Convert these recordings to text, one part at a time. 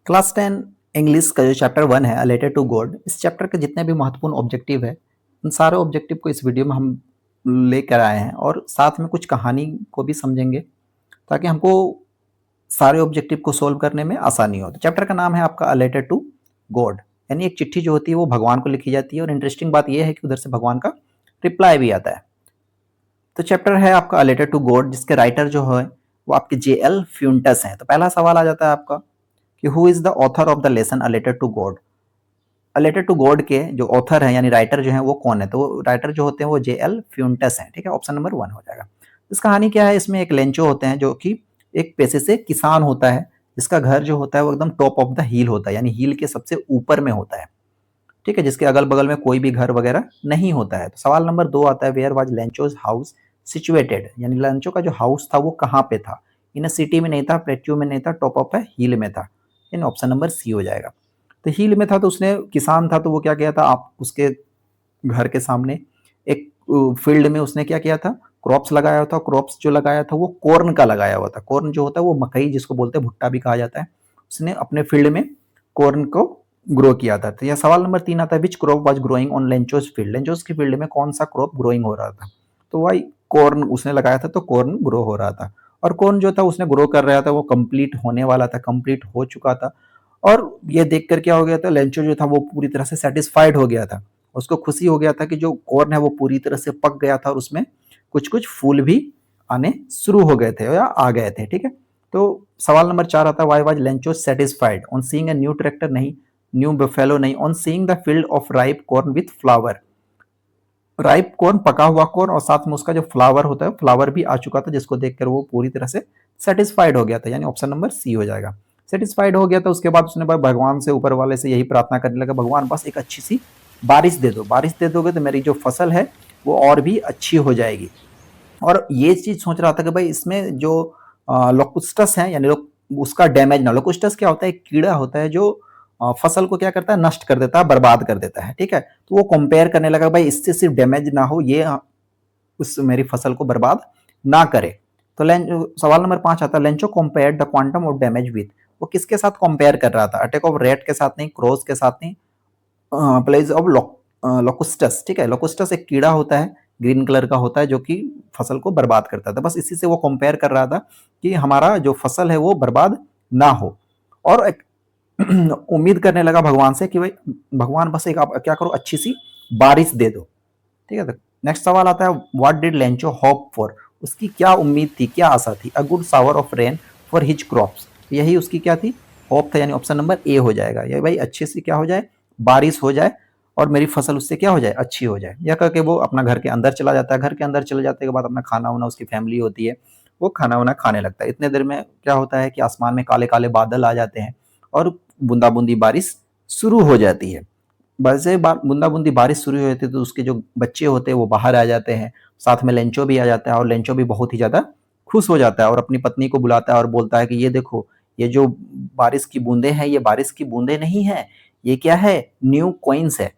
Class 10 English का जो chapter 1 है, अ लेटर टू गॉड, इस चैप्टर के जितने भी महत्वपूर्ण ऑब्जेक्टिव है, उन सारे ऑब्जेक्टिव को इस वीडियो में हम लेकर आए हैं और साथ में कुछ कहानी को भी समझेंगे ताकि हमको सारे ऑब्जेक्टिव को सोल्व करने में आसानी हो। तो चैप्टर का नाम है आपका अ लेटर टू गॉड, यानी एक चिट्ठी जो होती है वो भगवान को लिखी जाती है और इंटरेस्टिंग बात यह है कि उधर से भगवान का रिप्लाई भी आता है। तो चैप्टर है आपका अ लेटर टू गॉड, जिसके राइटर जो है वो आपके J.L. फ्यूंटस हैं। तो पहला सवाल आ जाता है आपका कि who is the author of the lesson a letter to God. A letter to God के जो ऑथर हैं यानी राइटर जो हैं वो कौन है? तो राइटर जो होते हैं वो J.L. फ्यूंटस हैं। ठीक है, ऑप्शन नंबर 1 हो जाएगा। इस कहानी क्या है, इसमें एक लेंचो होते हैं जो कि एक पेशे से किसान होता है, जिसका घर जो होता है वो एकदम टॉप ऑफ द हिल होता है, यानी हिल के सबसे ऊपर में होता है। ठीक है, जिसके अगल बगल में कोई भी घर वगैरह नहीं होता है। तो सवाल नंबर 2 आता है, where was Lencho's house situated, यानी लेंचो का जो हाउस था वो कहाँ पे था? इन सिटी में नहीं था, प्लेट्यू में नहीं था, टॉप ऑफ है हिल में था। इन ऑप्शन नंबर सी हो जाएगा। तो हिल में था तो उसने किसान था तो वो क्या किया था, आप उसके घर के सामने एक फील्ड में उसने क्या किया था, क्रॉप्स लगाया था। क्रॉप्स जो लगाया था वो कॉर्न का लगाया हुआ था। कॉर्न जो होता है वो मकई जिसको बोलते हैं, भुट्टा भी कहा जाता है। उसने अपने फील्ड में कॉर्न को ग्रो किया था। तो यह सवाल नंबर 3 आता है, which crop was growing on Lencho's field, Lencho's की फील्ड में कौन सा क्रॉप ग्रोइंग हो रहा था? तो वही कॉर्न उसने लगाया था, तो कॉर्न ग्रो हो रहा था। और कॉर्न जो था उसने ग्रो कर रहा था वो कंप्लीट होने वाला था, कंप्लीट हो चुका था। और ये देखकर क्या हो गया था, लेंचो जो था वो पूरी तरह से सेटिस्फाइड हो गया था। उसको खुशी हो गया था कि जो कॉर्न है वो पूरी तरह से पक गया था और उसमें कुछ कुछ फूल भी आने शुरू हो गए थे या आ गए थे। ठीक है, तो सवाल नंबर 4 आता है, why was Lencho satisfied on seeing a new tractor, नहीं न्यू बफेलो नहीं, on seeing the field of ripe corn with flower. Ripe corn, पका हुआ कॉर्न, और साथ में उसका जो फ्लावर होता है फ्लावर भी आ चुका था, जिसको देखकर वो पूरी तरह से सेटिस्फाइड हो गया था, यानी ऑप्शन नंबर सी हो जाएगा। सेटिस्फाइड हो गया था, उसके बाद उसने भगवान से, ऊपर वाले से यही प्रार्थना करने लगा, भगवान बस एक अच्छी सी बारिश दे दो, बारिश दे दोगे तो मेरी जो फसल है वो और भी अच्छी हो जाएगी। और ये चीज सोच रहा था कि भाई इसमें जो लोकुस्टस है, यानी उसका डैमेज ना। लोकुस्टस क्या होता है, एक कीड़ा होता है जो फसल को क्या करता है, नष्ट कर देता है, बर्बाद कर देता है। ठीक है, तो वो कंपेयर करने लगा, भाई इससे सिर्फ डैमेज ना हो, ये उस मेरी फसल को बर्बाद ना करे। तो सवाल नंबर 5 आता है, Lencho compare the quantum of damage with, वो किसके साथ कंपेयर कर रहा था? अटैक ऑफ रेट के साथ नहीं, क्रोज के साथ नहीं, प्लेज ऑफ लोकुस्टस। ठीक है, लोकुस्टस एक कीड़ा होता है, ग्रीन कलर का होता है, जो कि फसल को बर्बाद करता था। बस इसी से वो कंपेयर कर रहा था कि हमारा जो फसल है वो बर्बाद ना हो। और एक उम्मीद करने लगा भगवान से कि भाई भगवान बस एक आप क्या करो, अच्छी सी बारिश दे दो। ठीक है, तो नेक्स्ट सवाल आता है, what did Lencho hope for, उसकी क्या उम्मीद थी, क्या आशा थी? A good shower of rain for his crops, यही उसकी क्या थी, होप था, यानी ऑप्शन नंबर ए हो जाएगा। ये भाई अच्छे से क्या हो जाए, बारिश हो जाए और मेरी फसल उससे क्या हो जाए, अच्छी हो जाए। यह करके वो अपना घर के अंदर चला जाता है। घर के अंदर चले जाने के बाद अपना खाना वाना, उसकी फैमिली होती है, वो खाना वाना खाने लगता है। इतने देर में क्या होता है कि आसमान में काले काले बादल आ जाते हैं और बूंदा बूंदी बारिश शुरू हो जाती है। वैसे बूंदा बूंदी बारिश शुरू हो जाती है तो उसके जो बच्चे होते हैं वो बाहर आ जाते हैं, साथ में लेंचो भी आ जाता है और लेंचो भी बहुत ही ज्यादा खुश हो जाता है और अपनी पत्नी को बुलाता है और बोलता है कि ये देखो, ये जो बारिश की बूंदे हैं ये बारिश की बूंदे नहीं है, ये क्या है, न्यू कॉइन्स है।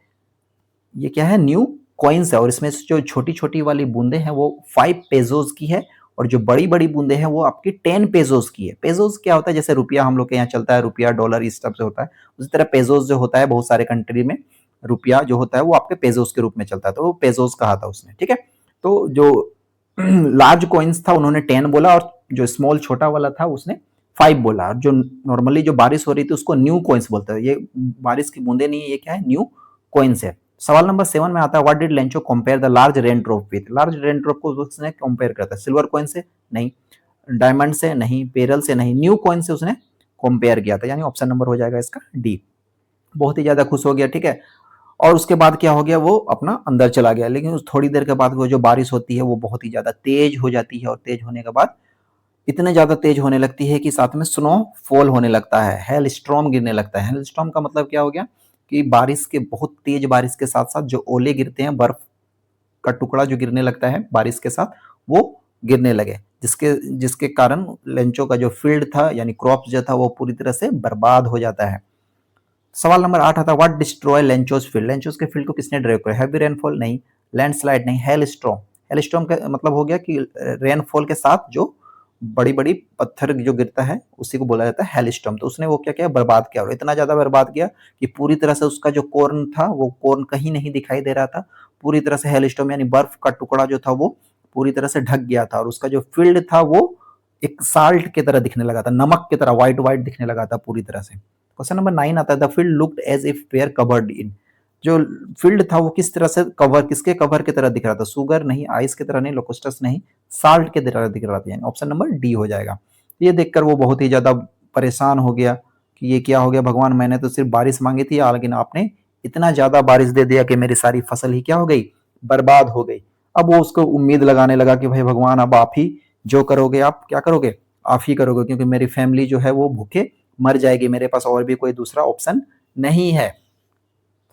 ये क्या है, न्यू कॉइन्स है। और इसमें से जो छोटी छोटी वाली बूंदे हैं वो 5 पेजोज की है और जो बड़ी बड़ी बूंदे हैं वो आपकी 10 पेजोज की है। पेजोज क्या होता है, जैसे रुपया हम लोग के यहाँ चलता है, रुपया डॉलर इस तरह से होता है, उसी तरह पेजोज जो होता है बहुत सारे कंट्री में रुपया जो होता है वो आपके पेजोज के रूप में चलता है, तो वो पेजोज कहा था उसने। ठीक है, तो जो लार्ज कॉइन्स था उन्होंने 10 बोला और जो स्मॉल छोटा वाला था उसने 5 बोला। और जो नॉर्मली जो बारिश हो रही थी उसको न्यू कॉइन्स बोलते हैं। ये बारिश की बूंदे नहीं है, ये क्या है, न्यू कॉइन्स है। सवाल नंबर 7 में आता है, what did Lencho compare the large rain drop with, large rain drop को उसने कंपेयर करता है सिल्वर कॉइन से नहीं, डायमंड से नहीं, पेरल से नहीं, न्यू कॉइन से उसने कंपेयर किया था, यानी ऑप्शन नंबर हो जाएगा इसका डी। बहुत ही ज्यादा खुश हो गया। ठीक है, और उसके बाद क्या हो गया, वो अपना अंदर चला गया। लेकिन उस थोड़ी देर के बाद वो जो बारिश होती है वो बहुत ही ज्यादा तेज हो जाती है और तेज होने के बाद इतने ज्यादा तेज होने लगती है कि साथ में स्नो फॉल होने लगता है, हेल स्टॉर्म गिरने लगता है। हेल स्टॉर्म का मतलब क्या हो गया कि बारिश के, बहुत तेज बारिश के साथ साथ जो ओले गिरते हैं, बर्फ का टुकड़ा जो गिरने लगता है बारिश के साथ, वो गिरने लगे, जिसके जिसके कारण लेंचो का जो फील्ड था यानी क्रॉप जो था वो पूरी तरह से बर्बाद हो जाता है। सवाल नंबर 8 आता है, व्हाट डिस्ट्रॉय लेंचोस फील्ड, लेंचोस के फील्ड को किसने ड्राइव किया? हैवी रेनफॉल नहीं, लैंडस्लाइड नहीं, हेल स्टॉर्म। हेल स्टॉर्म का मतलब हो गया कि रेनफॉल के साथ जो बड़ी बड़ी पत्थर जो गिरता है उसी को बोला जाता है हेलस्टॉर्म। तो उसने वो क्या किया, बर्बाद किया, और इतना ज्यादा बर्बाद किया कि पूरी तरह से उसका जो कॉर्न था वो कॉर्न कहीं नहीं दिखाई दे रहा था। पूरी तरह से हेलस्टॉर्म यानी बर्फ का टुकड़ा जो था वो पूरी तरह से ढक गया था, और उसका जो फील्ड था वो एक साल्ट की तरह दिखने लगा था, नमक की तरह व्हाइट व्हाइट दिखने लगा था पूरी तरह से। क्वेश्चन नंबर 9 आता है, the field looked as if were covered in. जो फील्ड था वो किस तरह से कवर, किसके कवर की तरह दिख रहा था, सुगर नहीं, आइस की तरह नहीं, लोकोस्टस नहीं, साल्ट की तरह दिख रहा था, यानी ऑप्शन नंबर डी हो जाएगा। ये देखकर वो बहुत ही ज्यादा परेशान हो गया कि ये क्या हो गया भगवान, मैंने तो सिर्फ बारिश मांगी थी लेकिन आपने इतना ज्यादा बारिश दे दिया कि मेरी सारी फसल ही क्या हो गई, बर्बाद हो गई। अब वो उसको उम्मीद लगाने लगा कि भाई भगवान अब आप ही जो करोगे, आप क्या करोगे, आप ही करोगे, क्योंकि मेरी फैमिली जो है वो भूखे मर जाएगी, मेरे पास और भी कोई दूसरा ऑप्शन नहीं है।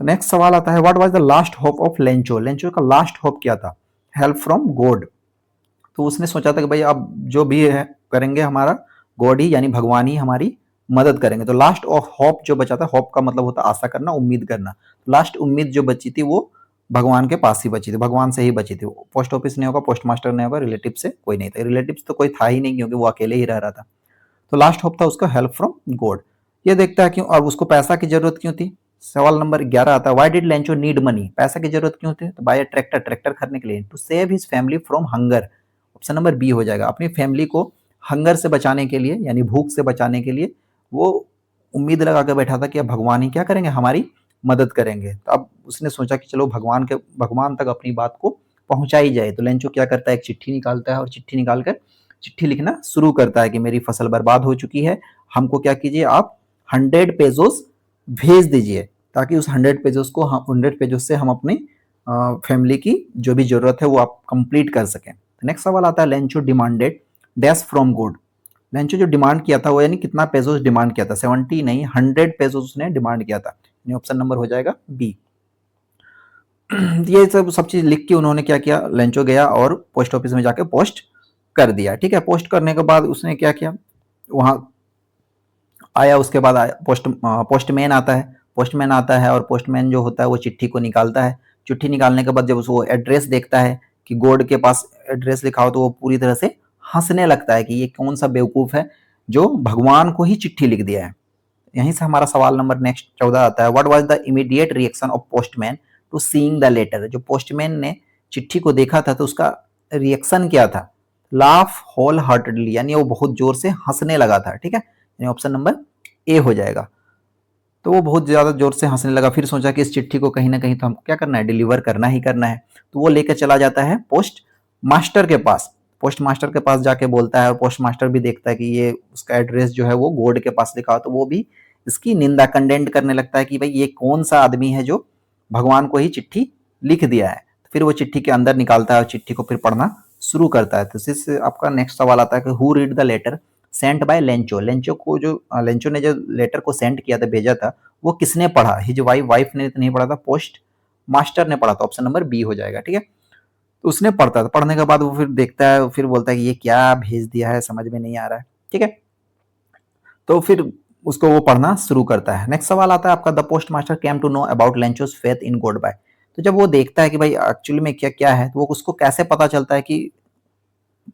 तो नेक्स्ट सवाल आता है, what was the last hope of Lencho. Lencho का लास्ट होप क्या था, हेल्प फ्रॉम गॉड। तो उसने सोचा था कि भाई अब जो भी है करेंगे हमारा गॉड ही यानी भगवान ही हमारी मदद करेंगे। तो लास्ट ऑफ होप जो बचा था, होप का मतलब होता है आशा करना, उम्मीद करना, लास्ट उम्मीद जो बची थी वो भगवान के पास ही बची थी, भगवान से ही बची थी। पोस्ट ऑफिस नहीं होगा, पोस्ट मास्टर नहीं होगा, रिलेटिव से कोई नहीं था, रिलेटिव तो कोई था ही नहीं क्योंकि वो अकेले ही रह रहा था। तो लास्ट होप था उसका हेल्प फ्रॉम गॉड। ये देखता है क्यों, और उसको पैसा की जरूरत क्यों थी। सवाल नंबर 11 आता है, why did Lencho need money. पैसा की जरूरत क्यों थी, तो बाय ट्रैक्टर, ट्रैक्टर खरीदने के लिए, to save his family from hunger. Option number B हो जाएगा, अपनी फैमिली को हंगर से बचाने के लिए यानी भूख से बचाने के लिए वो उम्मीद लगा कर बैठा था कि अब भगवान ही क्या करेंगे, हमारी मदद करेंगे। तो अब उसने सोचा कि चलो भगवान तक अपनी बात को पहुंचाई जाए। तो लेंचो क्या करता है, एक चिट्ठी निकालता है और चिट्ठी निकालकर चिट्ठी लिखना शुरू करता है कि मेरी फसल बर्बाद हो चुकी है, हमको क्या कीजिए, आप 100 पेजोस भेज दीजिए, ताकि उस 100 पेजोस से हम अपनी फैमिली की जो भी जरूरत है वो आप कंप्लीट कर सकें। नेक्स्ट सवाल आता है, Lencho demanded dash from good. Lencho जो डिमांड किया था वो यानी कितना पेजोस डिमांड किया था, 70 नहीं 100 पेजोस उसने डिमांड किया था, ऑप्शन नंबर हो जाएगा बी। ये सब चीज लिख के उन्होंने क्या किया, लेंचो गया और पोस्ट ऑफिस में जाके पोस्ट कर दिया। ठीक है, पोस्ट करने के बाद उसने क्या किया, वहां आया, उसके बाद आया पोस्टमैन आता है। पोस्टमैन आता है और पोस्टमैन जो होता है वो चिट्ठी को निकालता है। चिट्ठी निकालने के बाद जब उसको एड्रेस देखता है कि गॉड के पास एड्रेस लिखा हो, तो वो पूरी तरह से हंसने लगता है कि ये कौन सा बेवकूफ है जो भगवान को ही चिट्ठी लिख दिया है। यहीं से हमारा सवाल नंबर नेक्स्ट 14 आता है, what was the immediate reaction of postman to seeing the letter. जो पोस्टमैन ने चिट्ठी को देखा था तो उसका रिएक्शन क्या था, लाफ होल हार्टेडली, यानी वो बहुत जोर से हंसने लगा था। ठीक है, यानी ऑप्शन नंबर ए हो जाएगा। तो वो बहुत ज्यादा जोर से हंसने लगा, फिर सोचा कि इस चिट्ठी को कहीं ना कहीं तो हमको क्या करना है, डिलीवर करना ही करना है। तो वो लेकर चला जाता है पोस्ट मास्टर के पास। पोस्ट मास्टर के पास जाके बोलता है, और पोस्ट मास्टर भी देखता है कि ये उसका एड्रेस जो है वो गॉड के पास लिखा हो, तो वो भी इसकी निंदा कंडेंट करने लगता है कि भाई ये कौन सा आदमी है जो भगवान को ही चिट्ठी लिख दिया है। फिर वो चिट्ठी के अंदर निकालता है और चिट्ठी को फिर पढ़ना शुरू करता है। तो इससे आपका नेक्स्ट सवाल आता है कि who read the letter sent by Lencho. Lencho ने जो लेटर को सेंड किया था, भेजा था, वो किसने पढ़ा, हिज वाइफ ने तो नहीं पढ़ा था, पोस्ट मास्टर ने पढ़ा था, ऑप्शन नंबर बी हो जाएगा। ठीक है, तो उसने पढ़ता था, पढ़ने के बाद वो फिर देखता है, फिर बोलता है कि ये क्या भेज दिया है, समझ में नहीं आ रहा है। ठीक है, तो फिर उसको वो पढ़ना शुरू करता है। नेक्स्ट सवाल आता है आपका, the post master came to know about Lencho's faith in God by. तो जब वो देखता है कि भाई एक्चुअली में क्या क्या है, तो वो उसको कैसे पता चलता है कि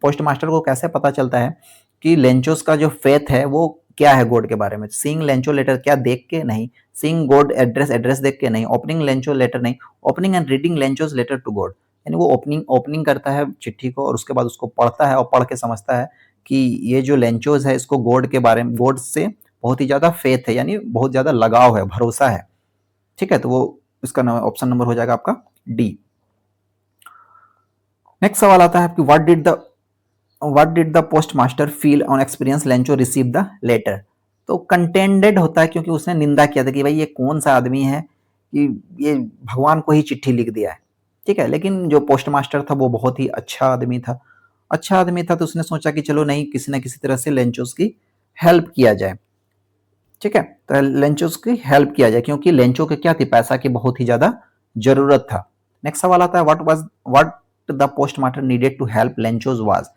पोस्ट मास्टर को कैसे पता चलता है कि लेंचोस का जो फेथ है वो क्या है गॉड के बारे में। सीइंग लेंचो लेटर क्या देख के नहीं, सीइंग गॉड एड्रेस देख के नहीं, ओपनिंग लेंचो लेटर नहीं, opening and reading Lencho's letter to God. यानी वो ओपनिंग करता है चिट्ठी को और उसके बाद उसको पढ़ता है और पढ़ के समझता है कि ये जो लेंचोस है इसको गॉड के बारे में, गॉड से बहुत ही ज्यादा फेथ है, यानी बहुत ज्यादा लगाव है, भरोसा है। ठीक है, तो वो इसका ऑप्शन नंबर हो जाएगा आपका डी। नेक्स्ट सवाल आता है आपकी, what did the post master feel on experience Lencho receive the letter. तो कंटेंडेड होता है क्योंकि उसने निंदा किया था कि भाई ये कौन सा आदमी है कि ये भगवान को ही चिट्ठी लिख दिया है। ठीक है, लेकिन जो पोस्ट मास्टर था वो बहुत ही अच्छा आदमी था, अच्छा आदमी था, तो उसने सोचा कि चलो नहीं, किसी ना किसी तरह से लेंचोस की हेल्प किया जाए। ठीक है, तो लेंचोस की हेल्प किया जाए, क्योंकि लेंचो के क्या थी, पैसा की बहुत ही ज्यादा जरूरत था। नेक्स्ट सवाल आता है, what the post master needed to help Lencho's was.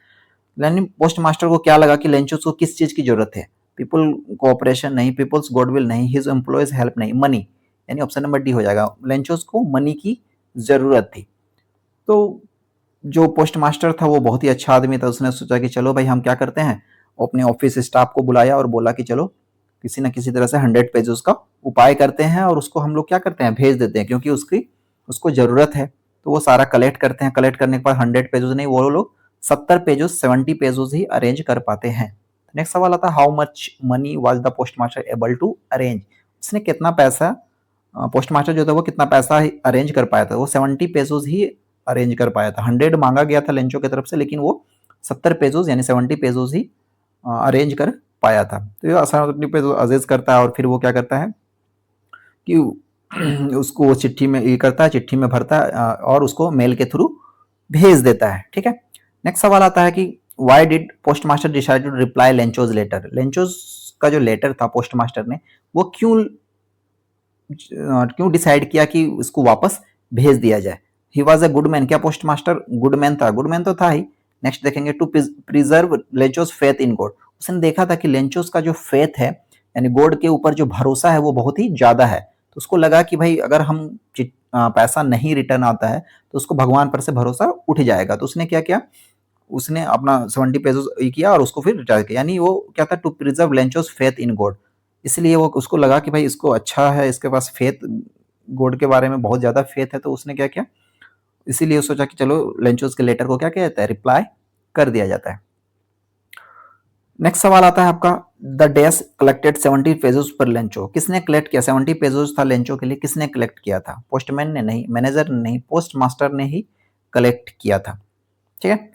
यानी पोस्ट मास्टर को क्या लगा कि लेंचोस को किस चीज की जरूरत है, पीपल कोऑपरेशन नहीं, पीपल्स गुडविल नहीं, हिज एम्प्लॉयज हेल्प नहीं, मनी, यानी ऑप्शन नंबर डी हो जाएगा। लेंचोस को मनी की जरूरत थी। तो जो पोस्ट मास्टर था वो बहुत ही अच्छा आदमी था। उसने सोचा कि चलो भाई हम क्या करते हैं, अपने ऑफिस स्टाफ को बुलाया और बोला कि चलो किसी ना किसी तरह से 100 पेजेस का उपाय करते हैं और उसको हम लोग क्या करते हैं, भेज देते हैं, क्योंकि उसको जरूरत है। तो वो सारा कलेक्ट करते हैं। कलेक्ट करने के बाद 100 पेजेस नहीं, वो लोग 70 पेजेस 70 पेजेस ही अरेंज कर पाते हैं। नेक्स्ट सवाल आता है, how much money was the post master able to arrange. उसने कितना पैसा, पोस्ट मास्टर जो था वो कितना पैसा अरेंज कर पाया था। वो 70 पेजेस ही अरेंज कर पाया था। 100 मांगा गया था लेंचो की तरफ से, लेकिन वो 70 पेजेस यानी 70 पेजेस ही अरेंज कर पाया था। तो ये 70 पेजेस अरेंज करता है और फिर वो क्या करता है कि उसको चिट्ठी में ये करता है, चिट्ठी में भरता है और उसको मेल के थ्रू भेज देता है। ठीक है। नेक्स्ट सवाल आता है कि why did post master decide to reply Lencho's letter. Lencho's का जो लेटर था पोस्ट मास्टर ने, वो क्यों डिसाइड किया कि उसको वापस भेज दिया जाए। He was a good man. क्या पोस्ट मास्टर गुड मैन था? गुड मैन तो था ही। नेक्स्ट देखेंगे, to preserve Lencho's faith in God. उसने देखा था कि लेंचोस का जो फेथ है यानी गॉड के ऊपर जो भरोसा है वो बहुत ही ज्यादा है। तो उसको लगा कि भाई अगर हम पैसा नहीं रिटर्न आता है तो उसको भगवान पर से भरोसा उठ जाएगा। तो उसने क्या किया, उसने अपना 70 पेजेस किया और उसको फिर रिटायर किया। यानी वो क्या था, to preserve Lencho's faith in God. इसलिए वो उसको लगा कि भाई इसको अच्छा है, इसके पास फेथ, गॉड के बारे में बहुत ज्यादा फेथ है। तो उसने क्या किया, इसीलिए सोचा कि चलो लेंचोस के लेटर को क्या किया जाता है, रिप्लाई कर दिया जाता है। नेक्स्ट सवाल आता है आपका, द डैश कलेक्टेड 70 पेजेस पर लेंचो। किसने कलेक्ट किया? 70 पेजेस था लेंचो के लिए, किसने कलेक्ट किया था? पोस्टमैन ने नहीं, मैनेजर ने नहीं, पोस्ट मास्टर ने ही कलेक्ट किया था। ठीक है।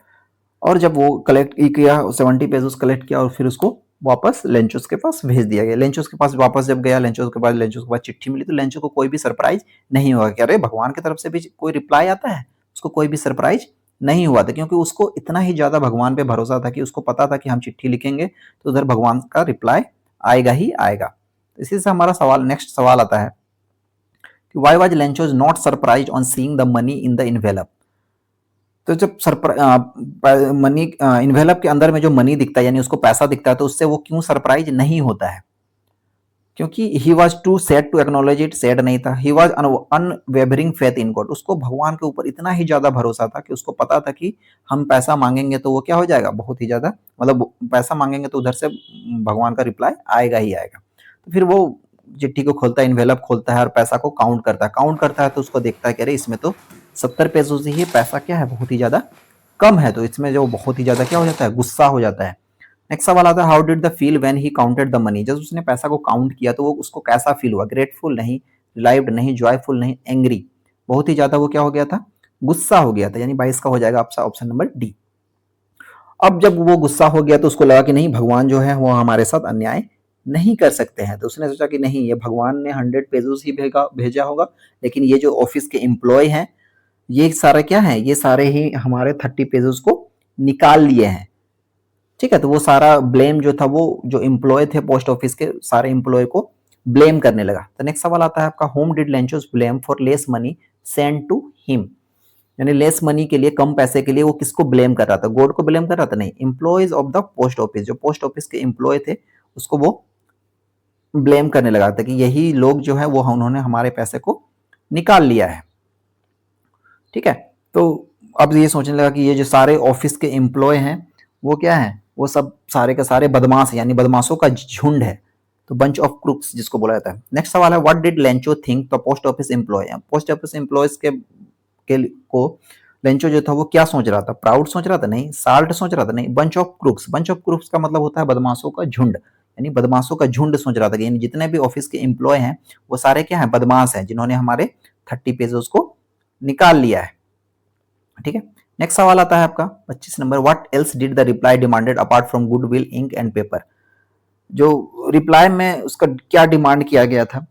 और जब वो कलेक्ट किया, 70 पेजेस कलेक्ट किया और फिर उसको वापस लेंचोस के पास भेज दिया गया। लेंचोस के पास वापस जब गया, लेंचोस के पास चिट्ठी मिली, तो लेंचो को कोई भी सरप्राइज नहीं हुआ कि अरे भगवान की तरफ से भी कोई रिप्लाई आता है। उसको कोई भी सरप्राइज नहीं हुआ था, क्योंकि उसको इतना ही ज्यादा भगवान पे भरोसा था कि उसको पता था कि हम चिट्ठी लिखेंगे तो उधर भगवान का रिप्लाई आएगा ही आएगा। इसी से हमारा सवाल, नेक्स्ट सवाल आता है कि why was Lencho's not surprise on seeing the money in the envelope. तो जब मनी इन्वेलप के अंदर में जो मनी दिखता है यानी उसको पैसा दिखता है, तो उससे वो क्यों सरप्राइज नहीं होता है? क्योंकि he was too sad to acknowledge it. Sad नहीं था, he was unwavering faith in God. उसको भगवान के ऊपर इतना ही ज्यादा भरोसा था कि उसको पता था कि हम पैसा मांगेंगे तो वो क्या हो जाएगा, बहुत ही ज्यादा, मतलब पैसा मांगेंगे तो उधर से भगवान का रिप्लाई आएगा ही आएगा। तो फिर वो चिट्ठी को खोलता है, इन्वेलप खोलता है और पैसा को काउंट करता है। काउंट करता है तो उसको देखता है कि अरे इसमें तो 70 पेजों से ही पैसा क्या है, बहुत ही ज्यादा कम है। तो इसमें जो बहुत ही ज्यादा क्या हो जाता है, गुस्सा हो जाता है। नेक्स्ट सवाल आता है, how did the feel when he counted the money. जब उसने पैसा को काउंट किया तो वो उसको कैसा फील हुआ? ग्रेटफुल नहीं, रिलाइव्ड नहीं, जॉयफुल नहीं, एंग्री। बहुत ही ज्यादा वो क्या हो गया था, गुस्सा हो गया था। यानी 22 का हो जाएगा आपका ऑप्शन नंबर डी। अब जब वो गुस्सा हो गया तो उसको लगा कि नहीं, भगवान जो है वो हमारे साथ अन्याय नहीं कर सकते हैं। तो उसने सोचा कि नहीं, ये भगवान ने 100 पेजेस ही भेजा होगा, लेकिन ये जो ऑफिस के एम्प्लॉय हैं ये सारे क्या है, ये सारे ही हमारे 30 पेजेस को निकाल लिए हैं। ठीक है। तो वो सारा ब्लेम जो था, वो जो एम्प्लॉय थे पोस्ट ऑफिस के, सारे एम्प्लॉय को ब्लेम करने लगा। तो नेक्स्ट सवाल आता है आपका, whom did Lencho's blame for less money send to him. यानी लेस मनी के लिए, कम पैसे के लिए वो किसको ब्लेम कर रहा था? गॉड को ब्लेम कर रहा था? नहीं, employees of the post office, जो पोस्ट ऑफिस के एम्प्लॉय थे उसको वो ब्लेम करने लगा था कि यही लोग जो है वो उन्होंने हमारे पैसे को निकाल लिया है। ठीक है। तो अब ये सोचने लगा कि ये जो सारे ऑफिस के एम्प्लॉय हैं वो क्या है, वो सब सारे के सारे बदमाश, यानी बदमाशों का झुंड है। तो बंच ऑफ क्रूक्स जिसको बोला जाता है। नेक्स्ट सवाल है, what did Lencho think the post office employ. Post office employees को लेंचो जो था वो क्या सोच रहा था? प्राउड सोच रहा था? नहीं। साल्ट सोच रहा था? नहीं। Bunch of crooks, bunch of crooks का मतलब होता है बदमाशों का झुंड, यानी बदमाशों का झुंड सोच रहा था कि जितने भी ऑफिस के एम्प्लॉय हैं वो सारे क्या है, बदमाश हैं, जिन्होंने हमारे 30 पेजेस को निकाल लिया है। ठीक है। नेक्स्ट सवाल आता है आपका 25 number, what else did the reply demanded apart from goodwill ink and paper. जो रिप्लाई में उसका क्या डिमांड किया गया था?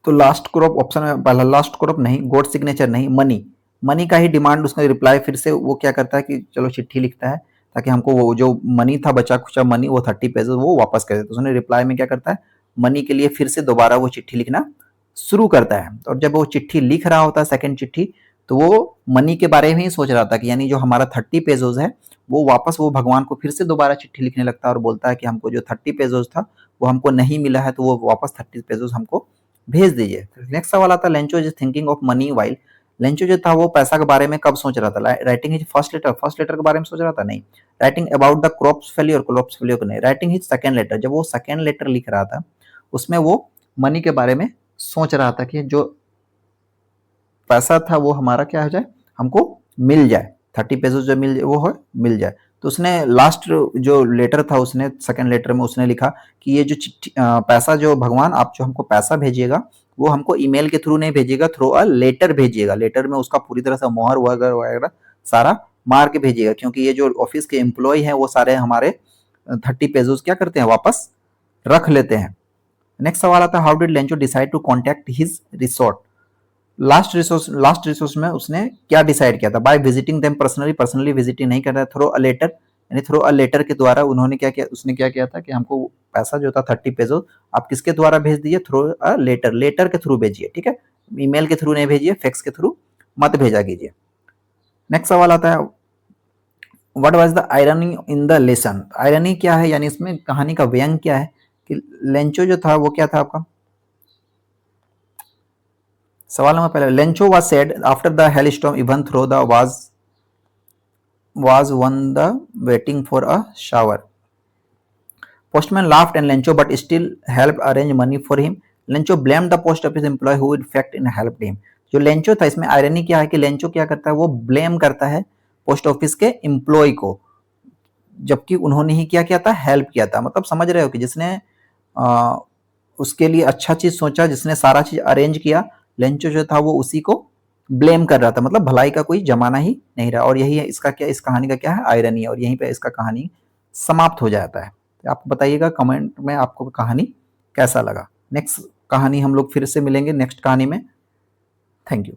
तो लास्ट क्रॉप ऑप्शन में पहला, लास्ट क्रॉप नहीं, गॉड सिग्नेचर नहीं, मनी। मनी का ही डिमांड, उसका रिप्लाई फिर से वो क्या करता है कि चलो चिट्ठी लिखता है ताकि हमको वो जो मनी था, बचा खुचा मनी, वो 30 पेजेस वो वापस कर दे। तो उसने रिप्लाई में क्या करता है, मनी के लिए फिर से दोबारा वो चिट्ठी लिखना शुरू करता है। और जब वो चिट्ठी लिख रहा होता है, सेकंड चिट्ठी, तो वो मनी के बारे में ही सोच रहा था कि यानी जो हमारा 30 पेजेस है वो वापस वो भगवान को फिर से दोबारा चिट्ठी लिखने लगता है और बोलता है कि हमको जो 30 पेजेस था वो हमको नहीं मिला है, तो वो वापस 30 पेजेस हमको भेज दीजिए। नेक्स्ट सवाल आता है, Lencho is thinking of money while Lencho जो था वो पैसा के बारे में कब सोच रहा था? राइटिंग हिज फर्स्ट लेटर के बारे में सोच रहा था? नहीं। Writing about the crops failure को नहीं। राइटिंग हिज सेकंड लेटर, जब वो सेकंड लेटर लिख रहा था उसमें वो मनी के बारे में सोच रहा था कि जो पैसा था वो हमारा क्या हो जाए, हमको मिल जाए, 30 पेजेस जो मिल जाए। तो उसने लास्ट जो लेटर था उसने सेकंड लेटर में उसने लिखा कि ये जो चिट्ठी पैसा जो भगवान आप जो हमको पैसा भेजिएगा वो हमको ईमेल के थ्रू नहीं भेजिएगा, थ्रू अ लेटर भेजिएगा। लेटर में उसका पूरी तरह से मोहर वगैरह वगैरह सारा मार के भेजिएगा, क्योंकि ये जो ऑफिस के एम्प्लॉय हैं वो सारे हमारे 30 पेजेस क्या करते हैं, वापस रख लेते हैं। नेक्स्ट सवाल आता है, how did Lencho decide to contact his resort? Last resource में उसने क्या डिसाइड किया था? By visiting them personally visiting नहीं कर रहा, थ्रू अ लेटर, यानी थ्रू अ लेटर के द्वारा उन्होंने क्या किया, उसने क्या किया था कि हमको पैसा जो था 30 पेजो आप किसके द्वारा भेज दीजिए, थ्रू अ लेटर के थ्रू भेजिए, ठीक है, ईमेल के थ्रू नहीं भेजिए, फैक्स के थ्रू मत भेजा कीजिए। नेक्स्ट सवाल आता है, what was the irony in the lesson? Irony क्या है, यानी इसमें कहानी का व्यंग क्या है कि लेंचो जो था वो क्या था आपका सवाल नंबर पहले, Lencho was sad after the hail storm even throw the was one the waiting for a shower. Postman laughed and Lencho but still helped arrange money for him. Lencho blamed the post office employee who in fact helped him. जो Lencho था इसमें irony क्या है कि Lencho क्या करता है, वो ब्लेम करता है पोस्ट ऑफिस के एम्प्लॉय को, जबकि उन्होंने ही क्या किया था, हेल्प किया था। मतलब समझ रहे हो कि जिसने उसके लिए अच्छा चीज सोचा, जिसने सारा चीज अरेंज किया, लेंचो जो था वो उसी को ब्लेम कर रहा था। मतलब भलाई का कोई जमाना ही नहीं रहा। और यही है इसका क्या, इस कहानी का क्या है, आयरनी है। और यहीं पे इसका कहानी समाप्त हो जाता है। तो आप बताइएगा कमेंट में आपको कहानी कैसा लगा। नेक्स्ट कहानी हम लोग फिर से मिलेंगे नेक्स्ट कहानी में। Thank you.